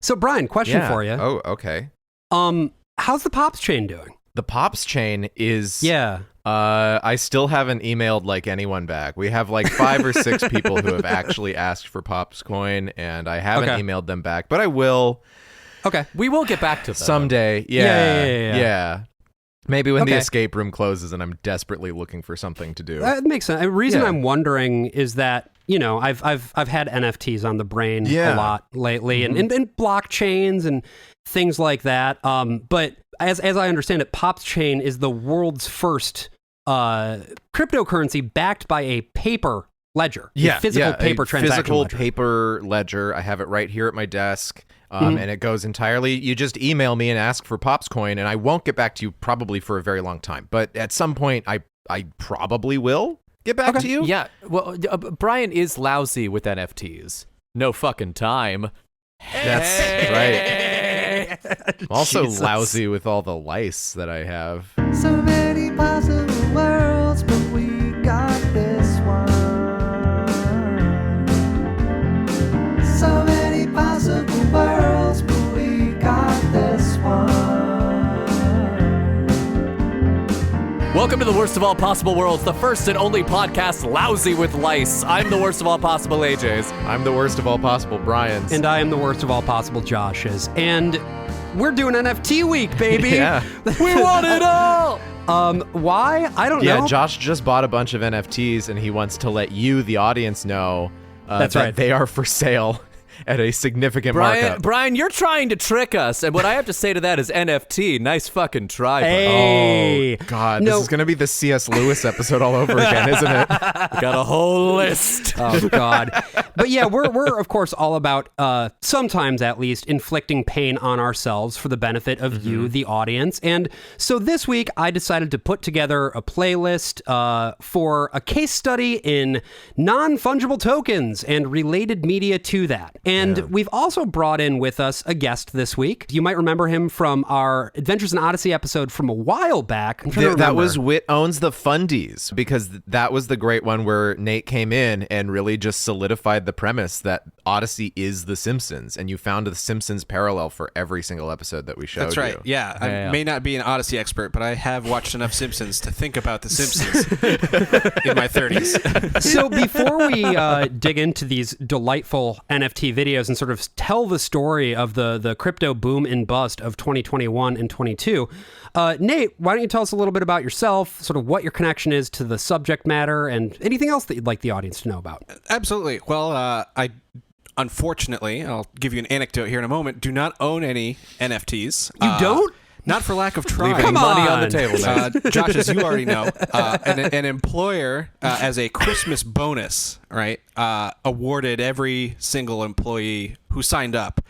So, Brian, question for you. Oh, okay. How's the Pops chain doing? The Pops chain is... Yeah. I still haven't emailed like anyone back. We have like 5 or 6 people who have actually asked for Pops coin, and I haven't emailed them back, but I will. Okay. We will get back to them. Someday. Yeah. Maybe when the escape room closes and I'm desperately looking for something to do. That makes sense. The reason I'm wondering is that, you know, I've had NFTs on the brain a lot lately, and blockchains and things like that. But as I understand it, Pops chain is the world's first cryptocurrency backed by a paper ledger. Physical paper transaction physical ledger. paper ledger. I have it right here at my desk. And it goes entirely, you just email me and ask for Pops coin, and I won't get back to you probably for a very long time. But at some point, I probably will get back to you. Yeah, well, Brian is lousy with NFTs. No fucking time. That's right. I'm also lousy with all the lice that I have. So many possible worlds, but we got this one. So many possible worlds, but we got this one. Welcome to the worst of all possible worlds, the first and only podcast lousy with lice. I'm the worst of all possible AJs. I'm the worst of all possible Brians. And I am the worst of all possible Joshes. And we're doing NFT week, baby. Yeah. We want it all! Why? I don't know. Yeah, Josh just bought a bunch of NFTs, and he wants to let you, the audience, know That's that right. they are for sale at a significant markup. Brian, you're trying to trick us, and what I have to say to that is NFT. Nice fucking try, bud. Hey. Oh, God. This is going to be the C.S. Lewis episode all over again, isn't it? Got a whole list. Oh, God. But yeah, we're of course all about, sometimes at least, inflicting pain on ourselves for the benefit of you, the audience. And so this week, I decided to put together a playlist for a case study in non-fungible tokens and related media to that. And we've also brought in with us a guest this week. You might remember him from our Adventures in Odyssey episode from a while back. I'm trying to remember. That was Wit Owns the Fundies, because that was the great one where Nate came in and really just solidified the premise that Odyssey is The Simpsons, and you found the Simpsons parallel for every single episode that we showed. That's right. you. Yeah, I may not be an Odyssey expert, but I have watched enough Simpsons to think about the Simpsons in my 30s. So before we dig into these delightful NFT videos and sort of tell the story of the crypto boom and bust of 2021 and 22, Nate, why don't you tell us a little bit about yourself, sort of what your connection is to the subject matter, and anything else that you'd like the audience to know about? Absolutely. Well, I unfortunately, I'll give you an anecdote here in a moment, do not own any NFTs. You don't? Not for lack of trying. Leaving money on the table, man. Josh, as you already know, an employer, as a Christmas bonus, right, awarded every single employee who signed up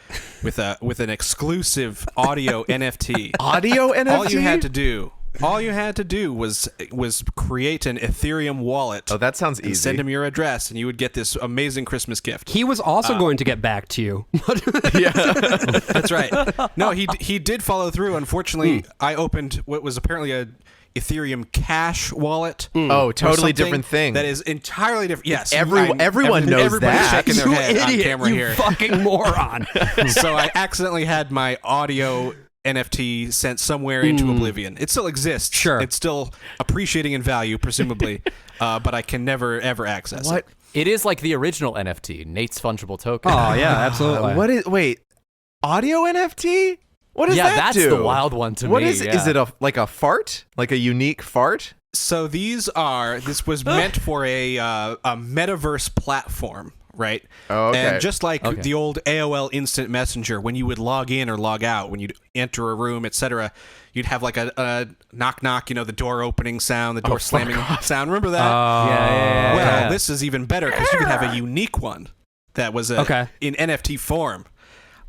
with an exclusive audio NFT. Audio NFT? All you had to do was create an Ethereum wallet. Oh, that sounds easy. And send him your address, and you would get this amazing Christmas gift. He was also going to get back to you. Yeah, that's right. No, he did follow through. Unfortunately, I opened what was apparently a Ethereum Cash wallet. Oh, totally different thing. That is entirely different. Yes, everyone knows everybody's that. shaking their You head idiot, on camera you here. fucking moron. So I accidentally had my audio NFT sent somewhere into oblivion. It still exists. Sure. It's still appreciating in value, presumably, but I can never, ever access it. It is like the original NFT, Nate's Fungible Token. Oh, yeah, absolutely. Wait, audio NFT? What does Yeah, that that's do? the wild one to What me. is it like a fart? Like a unique fart? So this was meant for a metaverse platform, right? Oh, okay. And just like the old AOL Instant Messenger, when you would log in or log out, when you'd enter a room, etc., you'd have like a knock knock, the door opening sound, the door slamming sound. Remember that? Yeah. Well, this is even better because you could have a unique one that was in NFT form.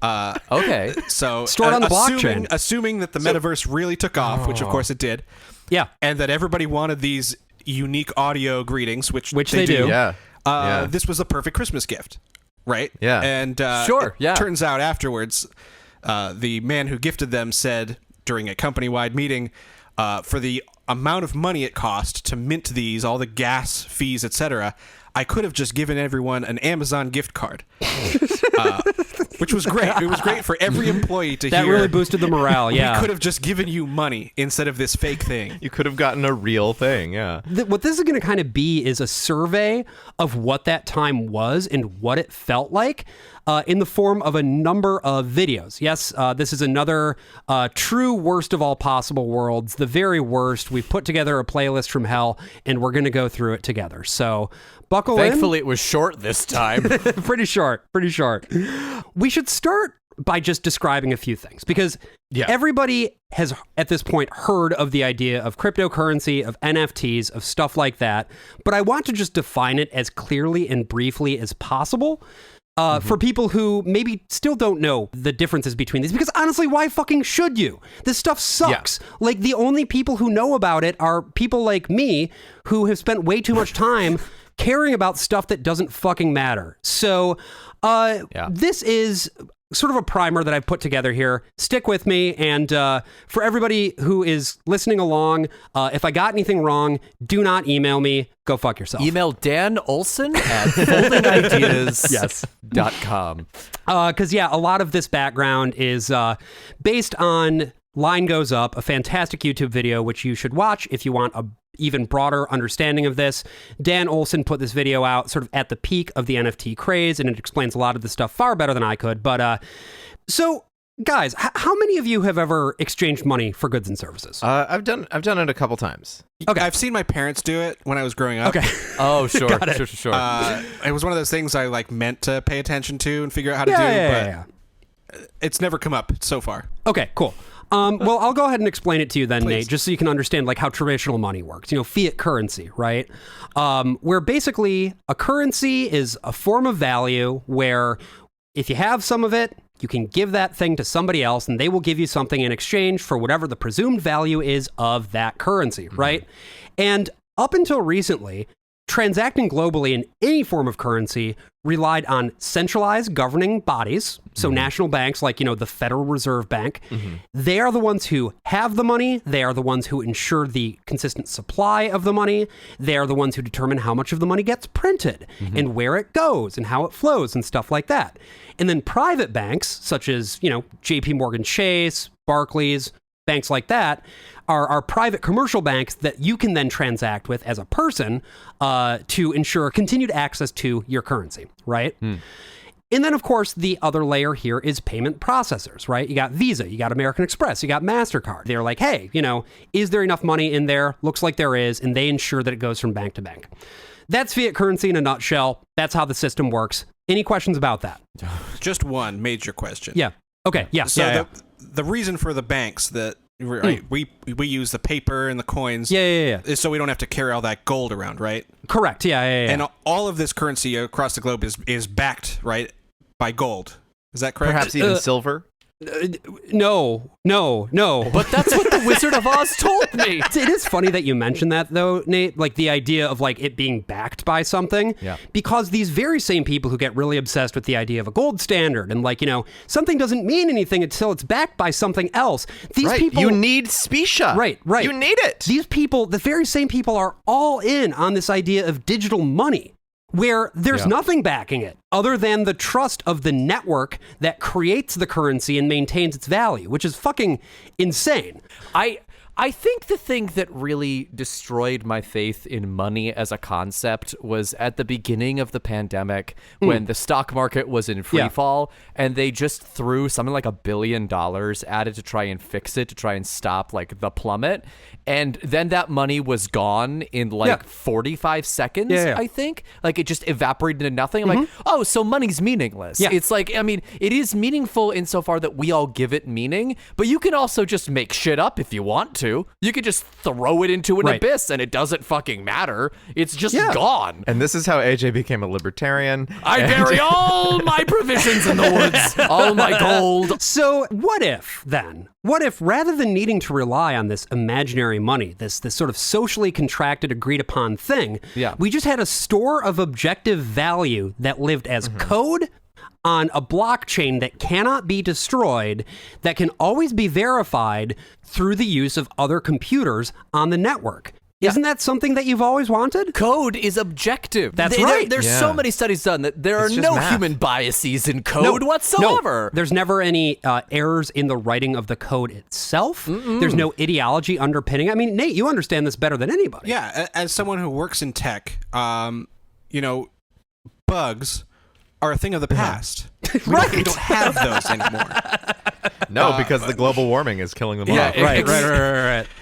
Okay. So Stored on the blockchain. Assuming that the metaverse really took off, which of course it did. Yeah. And that everybody wanted these unique audio greetings, which they do. Yeah. This was a perfect Christmas gift, right? Yeah. And it turns out afterwards, the man who gifted them said during a company-wide meeting, for the amount of money it cost to mint these, all the gas fees, etc., I could have just given everyone an Amazon gift card. which was great. It was great for every employee to That hear. really boosted the morale, yeah. We could have just given you money instead of this fake thing. You could have gotten a real thing, yeah. What this is going to kind of be is a survey of what that time was and what it felt like in the form of a number of videos. Yes, this is another true worst of all possible worlds, the very worst. We've put together a playlist from hell, and we're going to go through it together. So buckle Thankfully, it was short this time. in. Pretty short. We should start by just describing a few things, because everybody has at this point heard of the idea of cryptocurrency, of NFTs, of stuff like that. But I want to just define it as clearly and briefly as possible. For people who maybe still don't know the differences between these, because honestly, why fucking should you? This stuff sucks. Like, the only people who know about it are people like me who have spent way too much time caring about stuff that doesn't fucking matter. So this is sort of a primer that I've put together here. Stick with me, and for everybody who is listening along, if I got anything wrong, do not email me. Go fuck yourself. Email Dan Olson at foldingideas.com. Because, a lot of this background is based on Line Goes Up, a fantastic YouTube video, which you should watch if you want a even broader understanding of this. Dan Olson put this video out sort of at the peak of the NFT craze, and it explains a lot of the stuff far better than I could. But so, guys, how many of you have ever exchanged money for goods and services? I've done it a couple times. Okay, I've seen my parents do it when I was growing up. Okay. Oh, sure. Got it. Sure. It was one of those things I meant to pay attention to and figure out how to do, but it's never come up so far. Okay, cool. Well, I'll go ahead and explain it to you then, Nate, just so you can understand like how traditional money works. Fiat currency, right? Where basically a currency is a form of value where if you have some of it, you can give that thing to somebody else and they will give you something in exchange for whatever the presumed value is of that currency, right? And up until recently, transacting globally in any form of currency relied on centralized governing bodies. So national banks like, the Federal Reserve Bank, they are the ones who have the money. They are the ones who ensure the consistent supply of the money. They are the ones who determine how much of the money gets printed and where it goes and how it flows and stuff like that. And then private banks, such as, JP Morgan Chase, Barclays, banks like that, are private commercial banks that you can then transact with as a person to ensure continued access to your currency, right? And then, of course, the other layer here is payment processors, right? You got Visa, you got American Express, you got MasterCard. They're like, hey, is there enough money in there? Looks like there is, and they ensure that it goes from bank to bank. That's fiat currency in a nutshell. That's how the system works. Any questions about that? Just one major question. Yeah. Okay. Yeah. So the reason for the banks that we use the paper and the coins is so we don't have to carry all that gold around, right? Correct. Yeah. And all of this currency across the globe is backed, right, by gold. Is that correct? Perhaps even silver? No. But that's what the Wizard of Oz told me. It is funny that you mentioned that, though, Nate, like the idea of like it being backed by something. Yeah. Because these very same people who get really obsessed with the idea of a gold standard and like, something doesn't mean anything until it's backed by something else. These people, you need specia. Right. You need it. These people, the very same people, are all in on this idea of digital money, where there's nothing backing it other than the trust of the network that creates the currency and maintains its value, which is fucking insane. I think the thing that really destroyed my faith in money as a concept was at the beginning of the pandemic when the stock market was in free fall and they just threw something like $1 billion at it to try and fix it, to try and stop like the plummet. And then that money was gone in 45 seconds, I think. Like it just evaporated into nothing. I'm like, oh, so money's meaningless. Yeah. It's like, I mean, it is meaningful insofar that we all give it meaning, but you can also just make shit up if you want to. You could just throw it into an abyss and it doesn't fucking matter. It's just gone. And this is how AJ became a libertarian. I bury all my provisions in the woods, all my gold. So what if rather than needing to rely on this imaginary money, this sort of socially contracted, agreed upon thing, we just had a store of objective value that lived as code on a blockchain that cannot be destroyed, that can always be verified through the use of other computers on the network. Isn't that something that you've always wanted? Code is objective. That's right. There's so many studies done that there are It's just no math. human biases in code whatsoever. No, there's never any errors in the writing of the code itself. There's no ideology underpinning. I mean, Nate, you understand this better than anybody. Yeah, as someone who works in tech, bugs are a thing of the past. We don't have those anymore. No, because the global warming is killing them Yeah, all.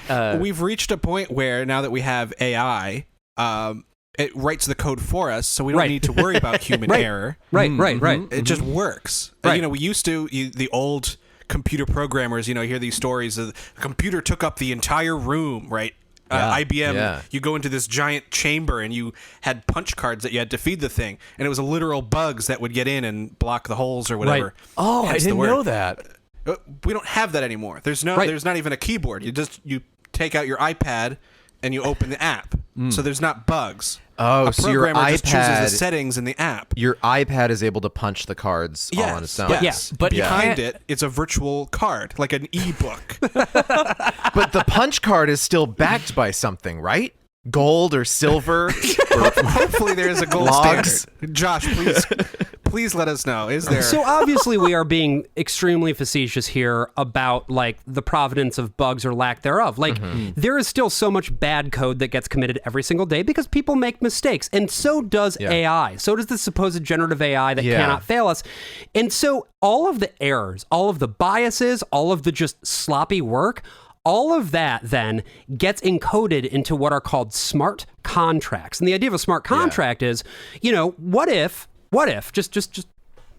Right. We've reached a point where now that we have AI, it writes the code for us, so we don't need to worry about human error. Right. It just works. Right. We used to, the old computer programmers, hear these stories of the computer took up the entire room, right? IBM, you go into this giant chamber and you had punch cards that you had to feed the thing, and it was a literal bugs that would get in and block the holes or whatever. Right. Oh, I Hence the didn't word. know that. We don't have that anymore. There's Right. not even a keyboard. You take out your iPad and you open the app. So there's not bugs. Oh, a so your programmer just chooses iPad- the settings in the app. Your iPad is able to punch the cards all on its own. Yes. But behind it, it's a virtual card, like an e-book. But the punch card is still backed by something, right? Gold or silver? Hopefully there is a gold Logs. standard. Josh, please let us know. Is there? So obviously we are being extremely facetious here about like the provenance of bugs or lack thereof. Like there is still so much bad code that gets committed every single day because people make mistakes, and so does AI. So does the supposed generative AI that cannot fail us. And so all of the errors, all of the biases, all of the just sloppy work, all of that then gets encoded into what are called smart contracts. And the idea of a smart contract is, what if, just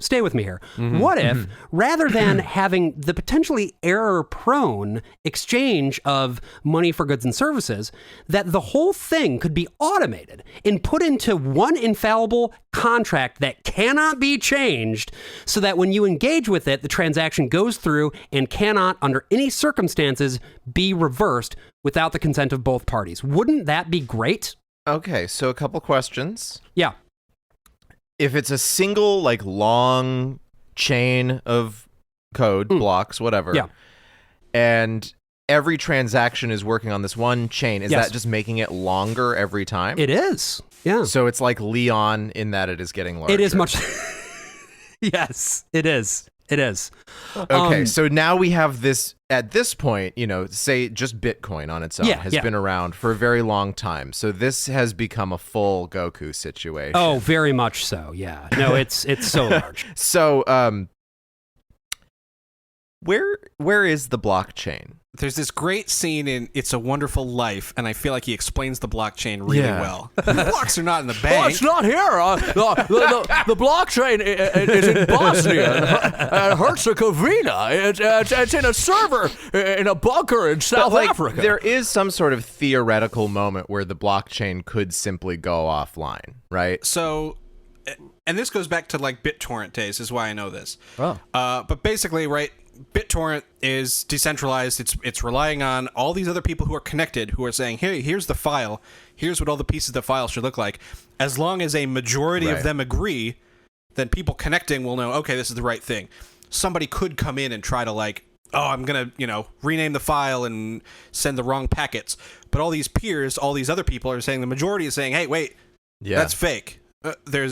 stay with me here. What if, rather than having the potentially error-prone exchange of money for goods and services, that the whole thing could be automated and put into one infallible contract that cannot be changed, so that when you engage with it, the transaction goes through and cannot, under any circumstances, be reversed without the consent of both parties. Wouldn't that be great? Okay, so a couple questions. Yeah. If it's a single, long chain of code, blocks, whatever, and every transaction is working on this one chain, is that just making it longer every time? It is. Yeah. So it's like Leon in that it is getting larger. It is much. Yes, it is. It is. Okay, so now we have this, at this point, say just Bitcoin on its own has been around for a very long time. So this has become a full Goku situation. Oh, very much so. Yeah. No, it's so large. So where is the blockchain? There's this great scene in It's a Wonderful Life, and I feel like he explains the blockchain really well. The blocks are not in the bank. Oh, it's not here. The blockchain is in Bosnia, Herzegovina. It's in a server in a bunker in South Africa. There is some sort of theoretical moment where the blockchain could simply go offline, right? So, and this goes back to BitTorrent days, is why I know this. Oh. But basically, right, BitTorrent is decentralized. It's relying on all these other people who are connected, who are saying, hey, here's the file. Here's what all the pieces of the file should look like. As long as a majority of them agree, then people connecting will know, okay, this is the right thing. Somebody could come in and try to I'm going to, rename the file and send the wrong packets. But all these peers, all these other people are saying, the majority is saying, hey, wait, that's fake.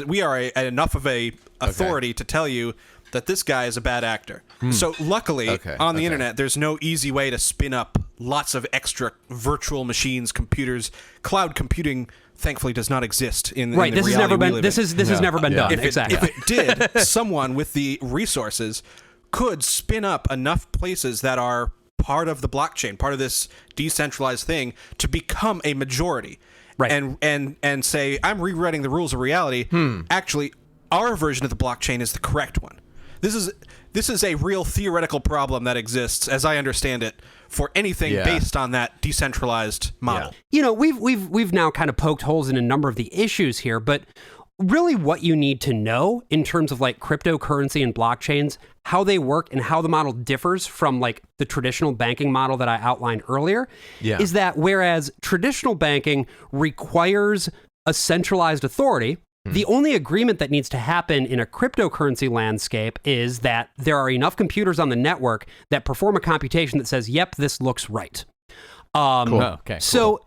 We are enough of a authority to tell you that this guy is a bad actor. So luckily, on the internet, there's no easy way to spin up lots of extra virtual machines, computers. Cloud computing, thankfully, does not exist in the This has reality never we been. live This in. has never been done. If Exactly. it did, someone with the resources could spin up enough places that are part of the blockchain, part of this decentralized thing, to become a majority. Right. And say, I'm rewriting the rules of reality. Actually, our version of the blockchain is the correct one. This is a real theoretical problem that exists, as I understand it, for anything based on that decentralized model. We've now kind of poked holes in a number of the issues here, but really what you need to know in terms of cryptocurrency and blockchains, how they work and how the model differs from the traditional banking model that I outlined earlier, is that whereas traditional banking requires a centralized authority, the only agreement that needs to happen in a cryptocurrency landscape is that there are enough computers on the network that perform a computation that says, yep, this looks right. Okay, so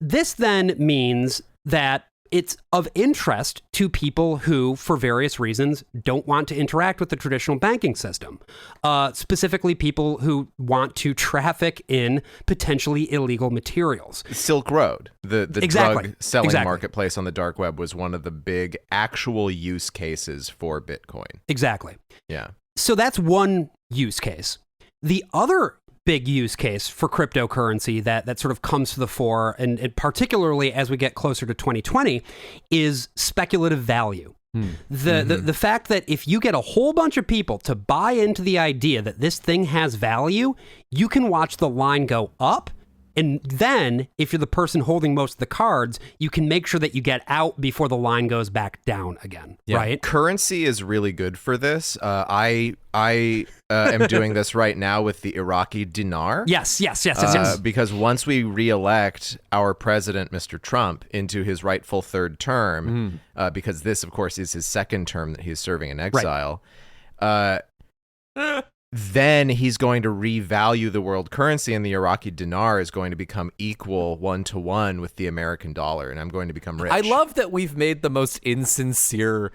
this then means that it's of interest to people who, for various reasons, don't want to interact with the traditional banking system. Specifically, people who want to traffic in potentially illegal materials. Silk Road, the Exactly. drug selling Exactly. marketplace on the dark web, was one of the big actual use cases for Bitcoin. Exactly. Yeah. So that's one use case. The other big use case for cryptocurrency that sort of comes to the fore, and particularly as we get closer to 2020, is speculative value. The fact that if you get a whole bunch of people to buy into the idea that this thing has value, you can watch the line go up. And then, if you're the person holding most of the cards, you can make sure that you get out before the line goes back down again, right? Currency is really good for this. I am doing this right now with the Iraqi dinar. Yes. Because once we reelect our president, Mr. Trump, into his rightful third term, because this, of course, is his second term that he's serving in exile, then he's going to revalue the world currency, and the Iraqi dinar is going to become equal 1-to-1 with the American dollar, and I'm going to become rich. I love that we've made the most insincere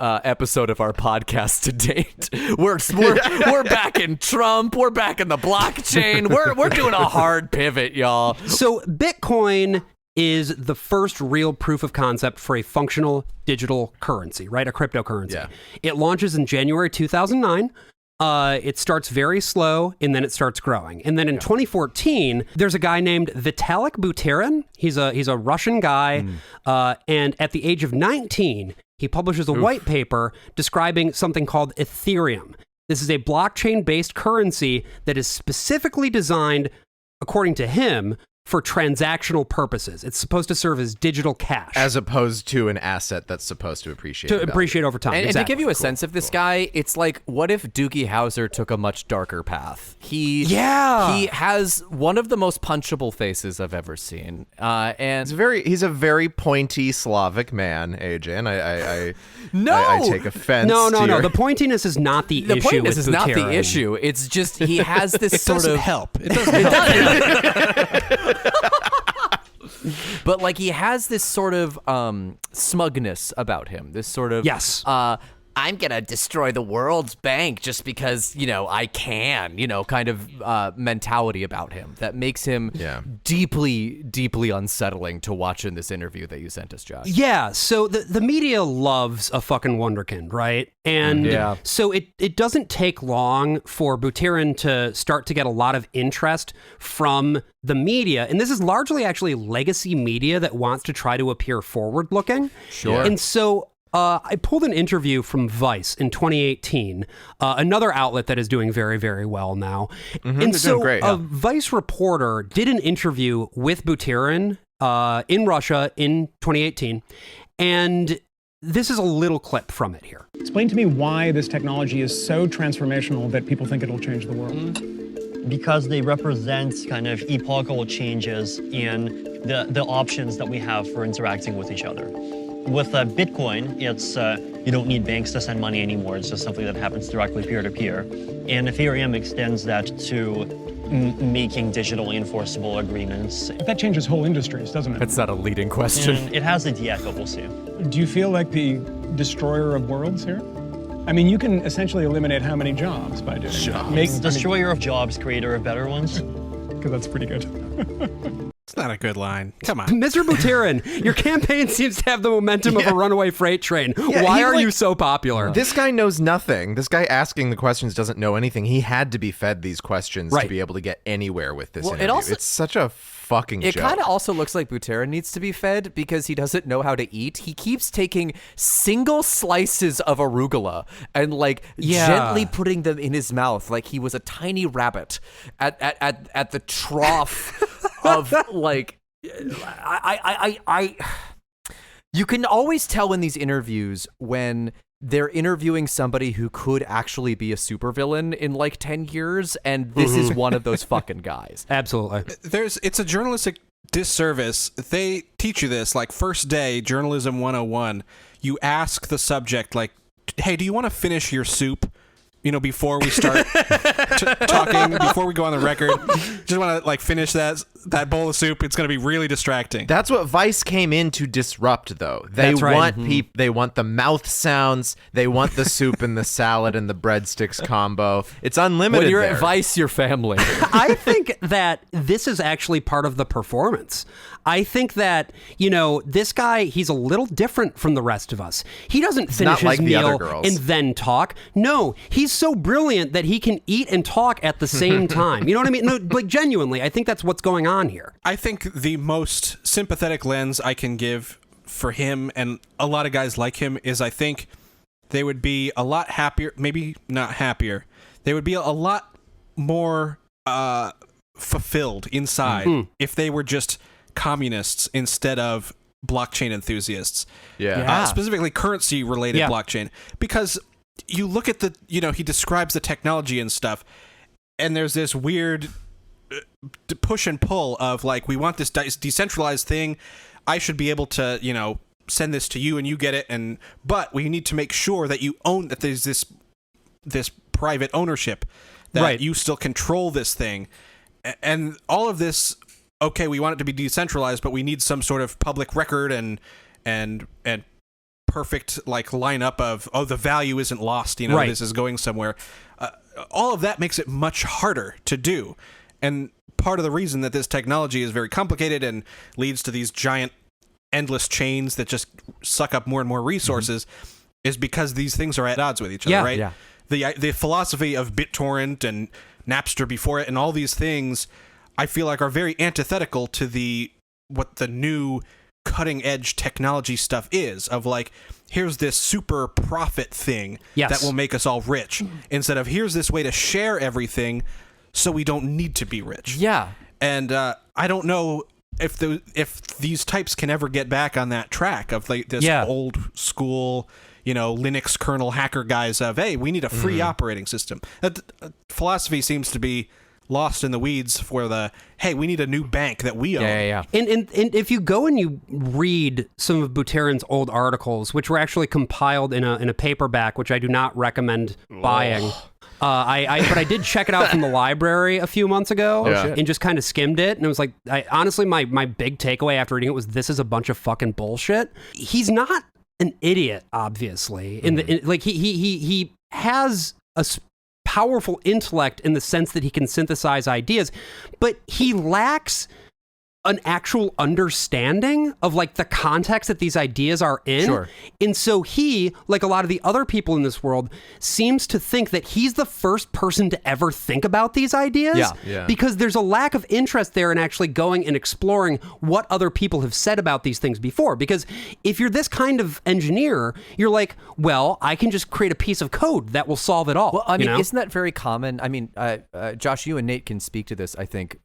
episode of our podcast to date. We're back in Trump. We're back in the blockchain. We're doing a hard pivot, y'all. So Bitcoin is the first real proof of concept for a functional digital currency, right? A cryptocurrency. Yeah. It launches in January 2009. It starts very slow, and then it starts growing. And then in 2014, there's a guy named Vitalik Buterin. He's a Russian guy, and at the age of 19, he publishes a white paper describing something called Ethereum. This is a blockchain-based currency that is specifically designed, according to him, for transactional purposes. It's supposed to serve as digital cash. As opposed to an asset that's supposed to appreciate to in value. appreciate over time. And to Exactly. give you a sense of this guy, it's like, what if Doogie Howser took a much darker path? He has one of the most punchable faces I've ever seen. And He's a very pointy Slavic man, AJ, and I take offense. No. to your... The pointiness is not the issue. pointness with is not the Buterin. issue. It's just he has this It sort doesn't of help. It doesn't help. But like he has this sort of smugness about him. This sort of I'm gonna destroy the world's bank just because I can. Kind of mentality about him that makes him deeply, deeply unsettling to watch in this interview that you sent us, Josh. Yeah, so the media loves a fucking wonderkind, right? And so it doesn't take long for Buterin to start to get a lot of interest from the media. And this is largely actually legacy media that wants to try to appear forward-looking. Sure. And so I pulled an interview from Vice in 2018, another outlet that is doing very, very well now. And so doing great, a Vice reporter did an interview with Buterin in Russia in 2018, and this is a little clip from it here. Explain to me why this technology is so transformational that people think it'll change the world. Because they represent kind of epochal changes in the options that we have for interacting with each other. With Bitcoin, it's you don't need banks to send money anymore. It's just something that happens directly peer-to-peer. And Ethereum extends that to making digitally enforceable agreements. That changes whole industries, doesn't it? That's not a leading question. And it has a de-echo, we'll see. Do you feel like the destroyer of worlds here? I mean, you can essentially eliminate how many jobs by doing that? Destroyer of jobs, creator of better ones. Because that's pretty good. It's not a good line. Come on. Mr. Buterin, your campaign seems to have the momentum of a runaway freight train. Why he's are like- you so popular? This guy knows nothing. This guy asking the questions doesn't know anything. He had to be fed these questions to be able to get anywhere with this interview. It's such a fucking It joke. kind of also looks like Buterin needs to be fed because he doesn't know how to eat. He keeps taking single slices of arugula and gently putting them in his mouth like he was a tiny rabbit at the trough of I you can always tell in these interviews when they're interviewing somebody who could actually be a supervillain in 10 years, and this is one of those fucking guys. Absolutely. It's a journalistic disservice. They teach you this, first day, Journalism 101. You ask the subject, hey, do you want to finish your soup? Before we start talking, before we go on the record, just want to finish that. that bowl of soup. It's going to be really distracting. That's what Vice came in to disrupt, though. They That's right. want they want the mouth sounds. They want the soup and the salad and the breadsticks combo. It's unlimited. When you're there. at Vice, your family. I think that this is actually part of the performance. I think that, this guy, he's a little different from the rest of us. He doesn't finish not like his the other meal girls. and then talk. No, he's so brilliant that he can eat and talk at the same time. You know what I mean? No, like genuinely, I think that's what's going on here. I think the most sympathetic lens I can give for him and a lot of guys like him is I think they would be a lot happier, maybe not happier. They would be a lot more fulfilled inside if they were just communists instead of blockchain enthusiasts. Yeah. Specifically currency related blockchain. Because you look at he describes the technology and stuff, and there's this weird push and pull of like, we want this decentralized thing. I should be able to, send this to you and you get it. But we need to make sure that you own, that there's this private ownership, that you still control this thing. And all of this, okay, we want it to be decentralized, but we need some sort of public record and perfect like lineup of, the value isn't lost, this is going somewhere. All of that makes it much harder to do. And part of the reason that this technology is very complicated and leads to these giant endless chains that just suck up more and more resources is because these things are at odds with each other, right? Yeah. The philosophy of BitTorrent and Napster before it and all these things, I feel like are very antithetical to what the new cutting edge technology stuff is, of like, here's this super profit thing that will make us all rich, instead of here's this way to share everything so we don't need to be rich. Yeah. And I don't know if these types can ever get back on that track of like this old school, Linux kernel hacker guys of, hey, we need a free operating system. That philosophy seems to be lost in the weeds for hey, we need a new bank that we own. Yeah. And if you go and you read some of Buterin's old articles, which were actually compiled in a paperback, which I do not recommend buying. But I did check it out from the library a few months ago and just kind of skimmed it. And it was like, honestly, my big takeaway after reading it was, this is a bunch of fucking bullshit. He's not an idiot, obviously. He has a powerful intellect in the sense that he can synthesize ideas, but he lacks an actual understanding of like the context that these ideas are in. Sure. And so he, like a lot of the other people in this world, seems to think that he's the first person to ever think about these ideas. Yeah. Because there's a lack of interest there in actually going and exploring what other people have said about these things before. Because if you're this kind of engineer, you're like, well, I can just create a piece of code that will solve it all. Well, I mean, isn't that very common? I mean, Josh, you and Nate can speak to this, I think,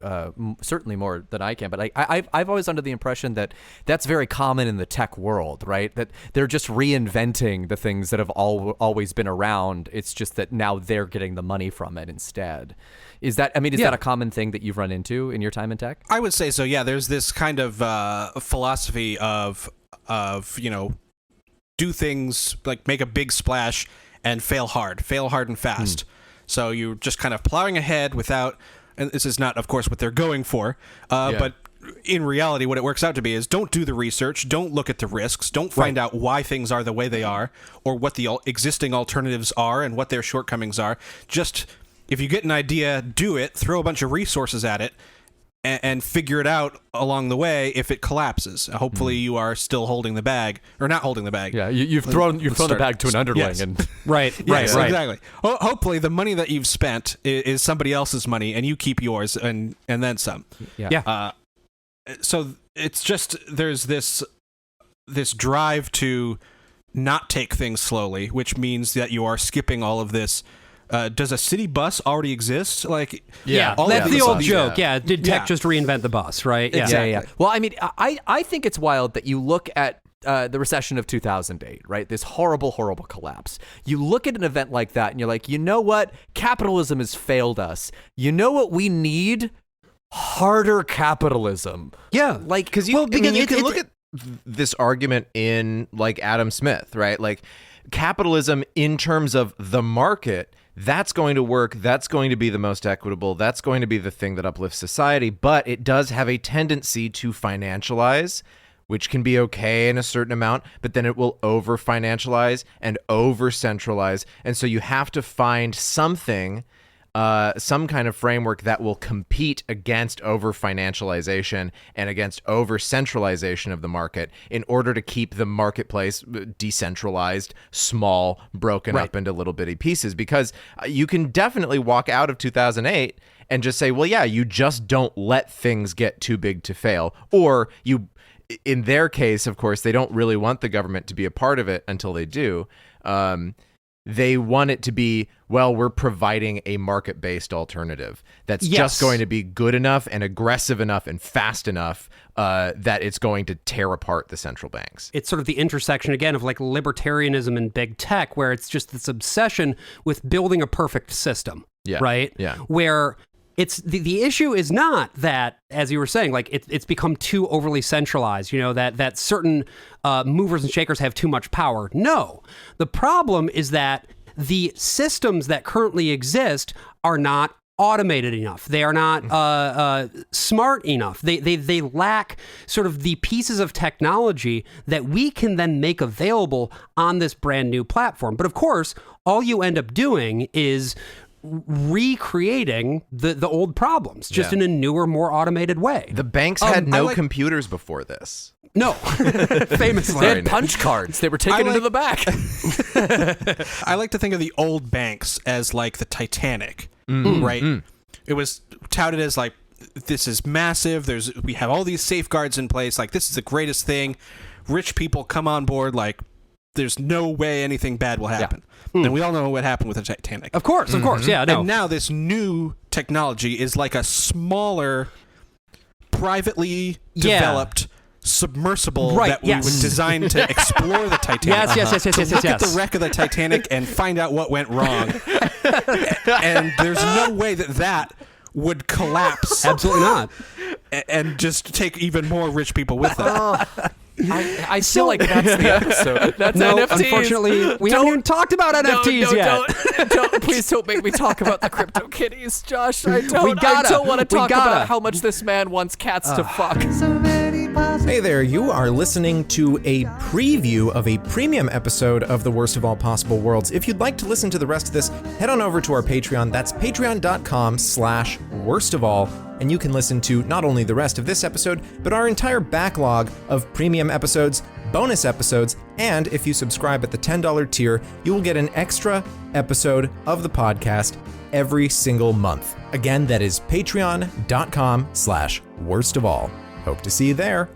certainly more than I can, but I've always under the impression that that's very common in the tech world, right? That they're just reinventing the things that have always been around. It's just that now they're getting the money from it instead. Is that a common thing that you've run into in your time in tech? I would say so. Yeah, there's this kind of philosophy of do things like make a big splash and fail hard and fast. So you're just kind of plowing ahead without, and this is not, of course, what they're going for, but in reality, what it works out to be is don't do the research, don't look at the risks, don't find out why things are the way they are, or what the existing alternatives are and what their shortcomings are. Just, if you get an idea, do it, throw a bunch of resources at it, and figure it out along the way if it collapses. Hopefully you are still holding the bag, or not holding the bag. Yeah, you've thrown the bag to an underling. And Right. Exactly. Hopefully the money that you've spent is somebody else's money, and you keep yours, and then some. Yeah. So it's just, there's this drive to not take things slowly, which means that you are skipping all of this. Does a city bus already exist? Like, that's the old joke. Yeah, did tech just reinvent the bus, right? Yeah. Exactly. Yeah. Well, I mean, I think it's wild that you look at the recession of 2008, right? This horrible, horrible collapse. You look at an event like that and you're like, you know what? Capitalism has failed us. You know what we need? Harder capitalism. Yeah. Like, Because you can look at this argument in like Adam Smith, right? Like capitalism in terms of the market That's going to work. That's going to be the most equitable. That's going to be the thing that uplifts society. But it does have a tendency to financialize, which can be okay in a certain amount, but then it will over-financialize and over-centralize. And so you have to find something, some kind of framework that will compete against over-financialization and against over-centralization of the market in order to keep the marketplace decentralized, small, broken up into little bitty pieces. Because you can definitely walk out of 2008 and just say, well, yeah, you just don't let things get too big to fail. Or you... In their case, of course, they don't really want the government to be a part of it until they do. They want it to be, well, we're providing a market-based alternative that's just going to be good enough and aggressive enough and fast enough that it's going to tear apart the central banks. It's sort of the intersection, again, of like libertarianism and big tech, where it's just this obsession with building a perfect system, right? Yeah. Where... It's the issue is not that, as you were saying, like it's become too overly centralized, you know, that certain movers and shakers have too much power. No, the problem is that the systems that currently exist are not automated enough. They are not smart enough. They lack sort of the pieces of technology that we can then make available on this brand new platform. But of course, all you end up doing is recreating the old problems, just in a newer, more automated way. The banks had no computers before this. No, famously. They had punch cards. They were taken into the back. I like to think of the old banks as like the Titanic, right? It was touted as like, this is massive. We have all these safeguards in place. Like, this is the greatest thing. Rich people come on board. Like, there's no way anything bad will happen. And we all know what happened with the Titanic. Of course, yeah. No. And now this new technology is like a smaller, privately developed submersible that we was designed to explore the Titanic. Yes. Look at the wreck of the Titanic and find out what went wrong. And there's no way that would collapse. Absolutely not. And just take even more rich people with them. I feel like that's the episode. That's NFTs. Unfortunately, we haven't even talked about NFTs yet. Please don't make me talk about the CryptoKitties, Josh. I don't want to talk about how much this man wants cats to fuck. Hey there, you are listening to a preview of a premium episode of The Worst of All Possible Worlds. If you'd like to listen to the rest of this, head on over to our Patreon. That's patreon.com/worstofall. And you can listen to not only the rest of this episode, but our entire backlog of premium episodes, bonus episodes, and if you subscribe at the $10 tier, you will get an extra episode of the podcast every single month. Again, that is patreon.com/worstofall. Hope to see you there.